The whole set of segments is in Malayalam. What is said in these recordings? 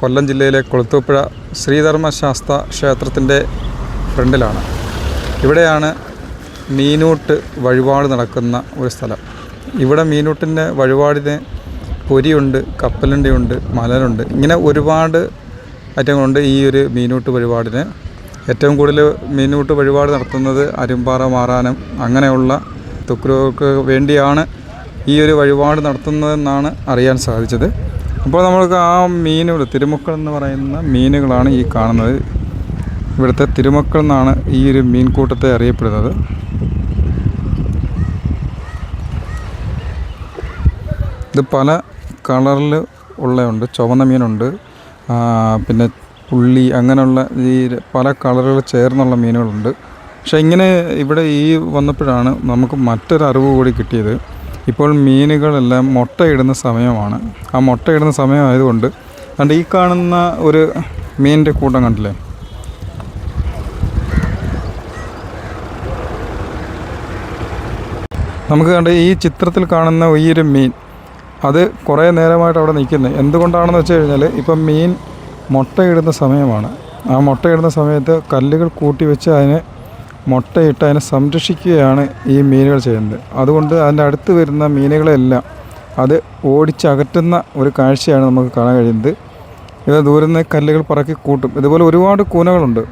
കൊല്ലം ജില്ലയിലെ കൊളുത്തൂപ്പുഴ ശ്രീധർമ്മശാസ്ത ക്ഷേത്രത്തിൻ്റെ ഫ്രണ്ടിലാണ്. ഇവിടെയാണ് മീനൂട്ട് വഴിപാട് നടക്കുന്ന ഒരു സ്ഥലം. ഇവിടെ മീനൂട്ടിൻ്റെ വഴിപാടിന് പൊരിയുണ്ട്, കപ്പലണ്ടിയുണ്ട്, മലരുണ്ട്, ഇങ്ങനെ ഒരുപാട് ഐറ്റങ്ങളുണ്ട്. ഈ ഒരു മീനൂട്ട് വഴിപാടിന് ഏറ്റവും കൂടുതൽ മീനൂട്ട് വഴിപാട് നടത്തുന്നത് അരുമ്പാറ മാറാനം അങ്ങനെയുള്ള തുക്കുലുകൾക്ക് വേണ്ടിയാണ് ഈ ഒരു വഴിപാട് നടത്തുന്നതെന്നാണ് അറിയാൻ സാധിച്ചത്. അപ്പോൾ നമ്മൾക്ക് ആ മീനുകൾ, തിരുമുക്കൾ എന്ന് പറയുന്ന മീനുകളാണ് ഈ കാണുന്നത്. ഇവിടുത്തെ തിരുമക്കൾ എന്നാണ് ഈ ഒരു മീൻകൂട്ടത്തെ അറിയപ്പെടുന്നത്. ഇത് പല കളറിൽ ഉള്ളതുണ്ട്. ചുവന്ന മീനുണ്ട്, പിന്നെ പുള്ളി, അങ്ങനെയുള്ള ഈ പല കളറുകൾ ചേർന്നുള്ള മീനുകളുണ്ട്. പക്ഷേ ഇങ്ങനെ ഇവിടെ ഈ വന്നപ്പോഴാണ് നമുക്ക് മറ്റൊരു അറിവ് കൂടി കിട്ടിയത്. ഇപ്പോൾ മീനുകളെല്ലാം മുട്ടയിടുന്ന സമയമാണ്. ആ മുട്ടയിടുന്ന സമയമായതുകൊണ്ട് അതുകൊണ്ട് ഈ കാണുന്ന ഒരു മീനിൻ്റെ കൂട്ടം കണ്ടില്ലേ, നമുക്ക് കണ്ട് ഈ ചിത്രത്തിൽ കാണുന്ന ഈ ഒരു മീൻ അത് കുറേ നേരമായിട്ട് അവിടെ നിൽക്കുന്നത് എന്തുകൊണ്ടാണെന്ന് വെച്ച് കഴിഞ്ഞാൽ ഇപ്പം മീൻ മുട്ടയിടുന്ന സമയമാണ്. ആ മുട്ടയിടുന്ന സമയത്ത് കല്ലുകൾ കൂട്ടി വെച്ച് അതിനെ മുട്ടയിട്ട് അതിനെ സംരക്ഷിക്കുകയാണ് ഈ മീനുകൾ ചെയ്യുന്നത്. അതുകൊണ്ട് അതിൻ്റെ അടുത്ത് വരുന്ന മീനുകളെല്ലാം അത് ഓടിച്ചകറ്റുന്ന ഒരു കാഴ്ചയാണ് നമുക്ക് കാണാൻ കഴിയുന്നത്. ഇത് ദൂരെ നിന്ന് കല്ലുകൾ പറക്കി കൂട്ടും. ഇതുപോലെ ഒരുപാട് കൂനകളുണ്ട്.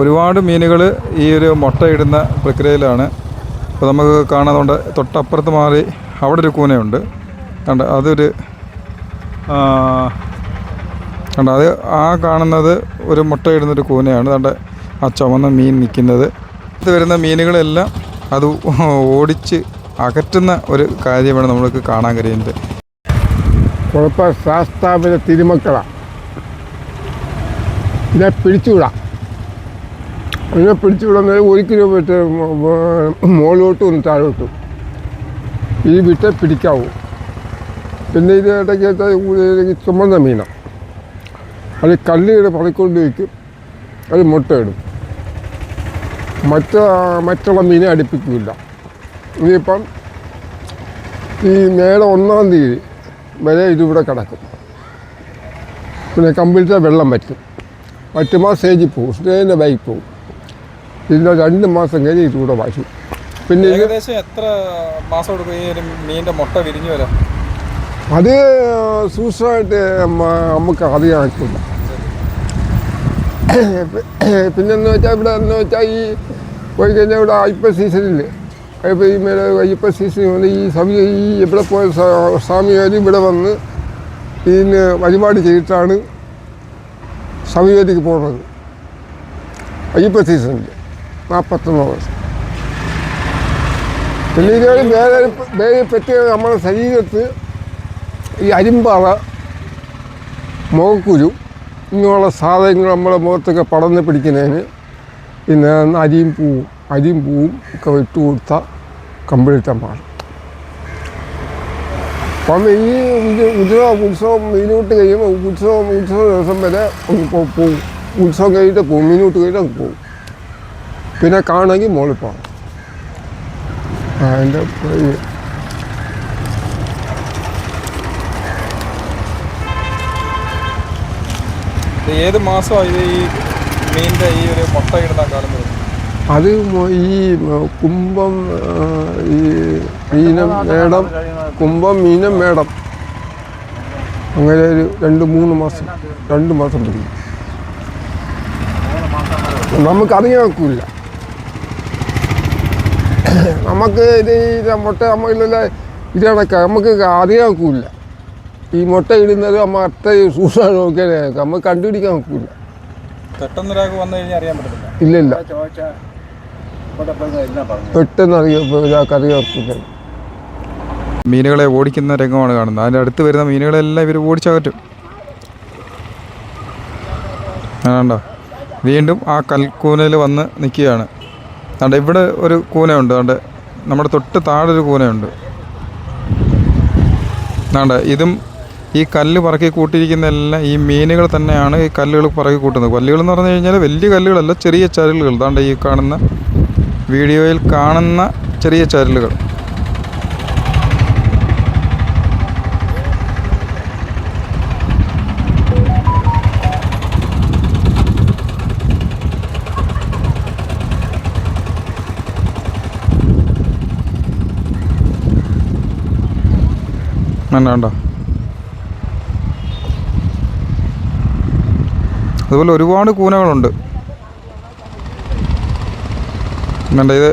ഒരുപാട് മീനുകൾ ഈ ഒരു മുട്ടയിടുന്ന പ്രക്രിയയിലാണ്. അപ്പോൾ നമുക്ക് കാണാതുകൊണ്ട് തൊട്ടപ്പുറത്ത് മാറി അവിടെ ഒരു കൂനയുണ്ട്. കണ്ട അതൊരു കണ്ട അത് ആ കാണുന്നത് ഒരു മുട്ടയിടുന്നൊരു കൂനയാണ്. കണ്ട ആ ചുവന്ന മീൻ നിൽക്കുന്നത്. ഇത് വരുന്ന മീനുകളെല്ലാം അത് ഓടിച്ച് അകറ്റുന്ന ഒരു കാര്യമാണ് നമ്മൾക്ക് കാണാൻ കഴിയുന്നത്. കുഴപ്പം ശാസ്താവിലെ തിരുമക്കളാണ്. ഇതിനെ പിടിച്ചുവിടാം. അതിനെ പിടിച്ചുവിടുന്നത് 1 കിലോമീറ്റർ മുകളിലോട്ടും താഴോട്ടും ഈ വിട്ട് പിടിക്കാവൂ. പിന്നെ ഇത് ഇടയ്ക്ക് ചുമന്ന മീനാണ്. അത് കല്ലുകൾ പറിക്കൊണ്ട് വയ്ക്കും, അത് മുട്ടയിടും. മറ്റുള്ള മീനെ അടുപ്പിക്കില്ല. ഇനിയിപ്പം ഈ മേടം 1-ാം തീയതി വരെ ഇതിവിടെ കിടക്കും. പിന്നെ കമ്പിളിച്ച വെള്ളം വറ്റും. വറ്റുമ്പോൾ സ്റ്റേജിൽ പോകും, സ്റ്റേജിൻ്റെ ബൈക്ക് പോകും. ഇതിൻ്റെ 2 മാസം കഴിഞ്ഞ് ഇതിലൂടെ വരും. പിന്നെ ഏകദേശം എത്ര മാസം എടുക്കും ഈ ഒരു മീനിൻ്റെ മുട്ട വിരിഞ്ഞു വരാം? അത് സൂക്ഷ്മമായിട്ട് നമുക്ക് അറിയാനില്ല. പിന്നെന്ന് വെച്ചാൽ ഇവിടെ എന്ന് വെച്ചാൽ ഈ പോയി കഴിഞ്ഞാൽ ഇവിടെ അയ്യപ്പ സീസണിൽ ഈ അയ്യപ്പ സീസണിൽ ഈ ഇവിടെ പോയ സ്വാമിമാർ ഇവിടെ വന്ന് ഇതിന് വഴിപാട് ചെയ്തിട്ടാണ് ശബരിമലയ്ക്ക് പോകുന്നത്. അയ്യപ്പ സീസണിൽ 41 ദിവസം. പിന്നെ ഇതുവരെ വേറെ പറ്റിയ നമ്മുടെ ശരീരത്ത് ഈ അരിമ്പാറ, മുഖക്കുരു ഇങ്ങനെയുള്ള സാധനങ്ങൾ നമ്മുടെ മുഖത്തൊക്കെ പടർന്ന് പിടിക്കുന്നതിന് പിന്നെ അരിയും പൂവും ഒക്കെ ഇട്ട് കൊടുത്താൽ കമ്പിളിട്ടാൻ പാടും. അപ്പം ഈ ഉത്സവം മീനൂട്ട് കഴിയുമ്പോൾ ഉത്സവ ദിവസം വരെ പോകും. ഉത്സവം കഴിഞ്ഞിട്ട് പോകും, മീനൂട്ട് കഴിഞ്ഞിട്ട് പോകും. പിന്നെ കാണണമെങ്കിൽ മുകളിൽ പോകണം. അതിൻ്റെ ഏത് മാസമാണ് ഇത് ഈ മീനിൻ്റെ ഈ ഒരു മുട്ടയിടുന്ന കാലം വരുന്നത്? അത് ഈ കുംഭം, ഈ മീനം മേടം, കുംഭം മീനം മേടം, അങ്ങനെ ഒരു 2-3 മാസം 2 മാസം പിടിക്കും. നമുക്കറിയാൻ ഒക്കില്ല. നമുക്ക് ഇത് മുട്ട നമ്മളില്ല ഇത് കണക്കാം. നമുക്ക് അറിയാൻ ഒക്കില്ല. ഈ മുട്ട ഇടുന്നത് നമ്മൾ അത്ര സൂക്ഷ്മം നോക്കിയാൽ നമുക്ക് കണ്ടുപിടിക്കാൻ ഒക്കില്ല. പെട്ടെന്നൊരാൾക്ക് വന്നു കഴിഞ്ഞാൽ അറിയാൻ പറ്റത്തില്ല. ഇല്ലില്ല, പെട്ടെന്ന് അറിയാൻ ഒക്കില്ല. മീനുകളെ ഓടിക്കുന്ന രംഗമാണ് കാണുന്നത്. അതിൻ്റെ അടുത്ത് വരുന്ന മീനുകളെല്ലാം ഇവർ ഓടിച്ചകറ്റും. കണ്ടോ, വീണ്ടും ആ കൽക്കൂനയിൽ വന്ന് നിൽക്കുകയാണ്. അതുകൊണ്ട് ഇവിടെ ഒരു കൂനയുണ്ട്. അതുകൊണ്ട് നമ്മുടെ തൊട്ട് താഴെ ഒരു കൂനയുണ്ട്. അതുകൊണ്ട് ഇതും ഈ കല്ല് പറക്കി കൂട്ടിയിരിക്കുന്ന എല്ലാം ഈ മീനുകൾ തന്നെയാണ് ഈ കല്ലുകൾ പറക്കി കൂട്ടുന്നത്. കല്ലുകൾ എന്ന് പറഞ്ഞു കഴിഞ്ഞാൽ വലിയ കല്ലുകളല്ല, ചെറിയ ചരലുകൾ. അതുകൊണ്ട് ഈ കാണുന്ന വീഡിയോയിൽ കാണുന്ന ചെറിയ ചരലുകൾ. വേണ്ട. അതുപോലെ ഒരുപാട് കൂനകളുണ്ട്. വേണ്ട ഇത്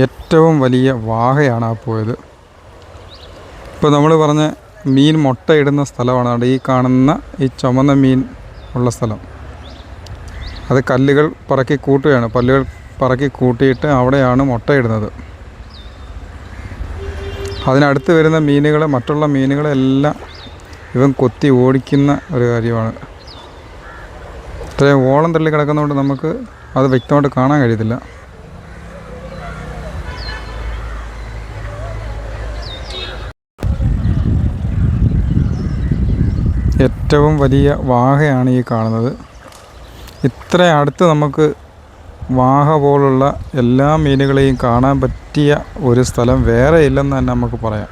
ഏറ്റവും വലിയ വാഹയാണ് ആ പോയത്. ഇപ്പോൾ നമ്മൾ പറഞ്ഞ മീൻ മുട്ടയിടുന്ന സ്ഥലമാണ് അവിടെ ഈ കാണുന്ന ഈ ചുമന്ന മീൻ ഉള്ള സ്ഥലം. അത് കല്ലുകൾ പറക്കി കൂട്ടുകയാണ്. പല്ലുകൾ പറക്കി കൂട്ടിയിട്ട് അവിടെയാണ് മുട്ടയിടുന്നത്. അതിനടുത്ത് വരുന്ന മീനുകളെ, മറ്റുള്ള മീനുകളെല്ലാം ഇവൻ കൊത്തി ഓടിക്കുന്ന ഒരു കാര്യമാണ്. ഇത്രയും ഓളം തള്ളി കിടക്കുന്നതുകൊണ്ട് നമുക്ക് അത് വ്യക്തമായിട്ട് കാണാൻ കഴിയത്തില്ല. ഏറ്റവും വലിയ വാഹയാണ് ഈ കാണുന്നത്. ഇത്ര അടുത്ത് നമുക്ക് വാഹ പോലുള്ള എല്ലാ മീനുകളെയും കാണാൻ പറ്റിയ ഒരു സ്ഥലം വേറെ ഇല്ലെന്ന് തന്നെ നമുക്ക് പറയാം.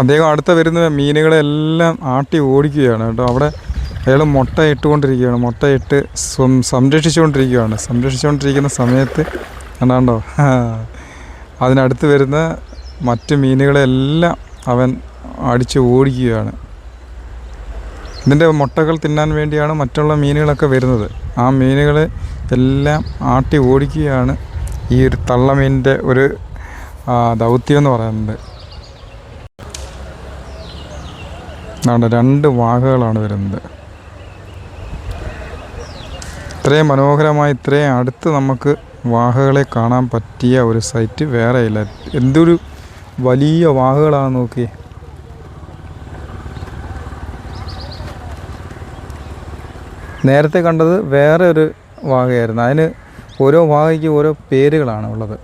അദ്ദേഹം അടുത്ത് വരുന്ന മീനുകളെല്ലാം ആട്ടി ഓടിക്കുകയാണ് കേട്ടോ. അവിടെ അയാൾ മുട്ട ഇട്ടുകൊണ്ടിരിക്കുകയാണ്. മുട്ടയിട്ട് സംരക്ഷിച്ചുകൊണ്ടിരിക്കുന്ന സമയത്ത് കണ്ടോ അതിനടുത്ത് വരുന്ന മറ്റ് മീനുകളെല്ലാം അവൻ അടിച്ച് ഓടിക്കുകയാണ്. ഇതിൻ്റെ മുട്ടകൾ തിന്നാൻ വേണ്ടിയാണ് മറ്റുള്ള മീനുകളൊക്കെ വരുന്നത്. ആ മീനുകൾ എല്ലാം ആട്ടി ഓടിക്കുകയാണ് ഈ ഒരു തള്ളമീനിൻ്റെ ഒരു ദൗത്യം എന്ന് പറയുന്നത്. രണ്ട് വാഹകളാണ് വരുന്നത്. ഇത്രയും മനോഹരമായി ഇത്രയും അടുത്ത് നമുക്ക് വാഹകളെ കാണാൻ പറ്റിയ ഒരു സൈറ്റ് വേറെയില്ല. എന്തൊരു വലിയ വാഹകളാണെന്ന് നോക്കി. നേരത്തെ കണ്ടത് വേറെ ഒരു വാഹയായിരുന്നു. അതിന് ഓരോ വാഹയ്ക്ക് ഓരോ പേരുകളാണ് ഉള്ളത്.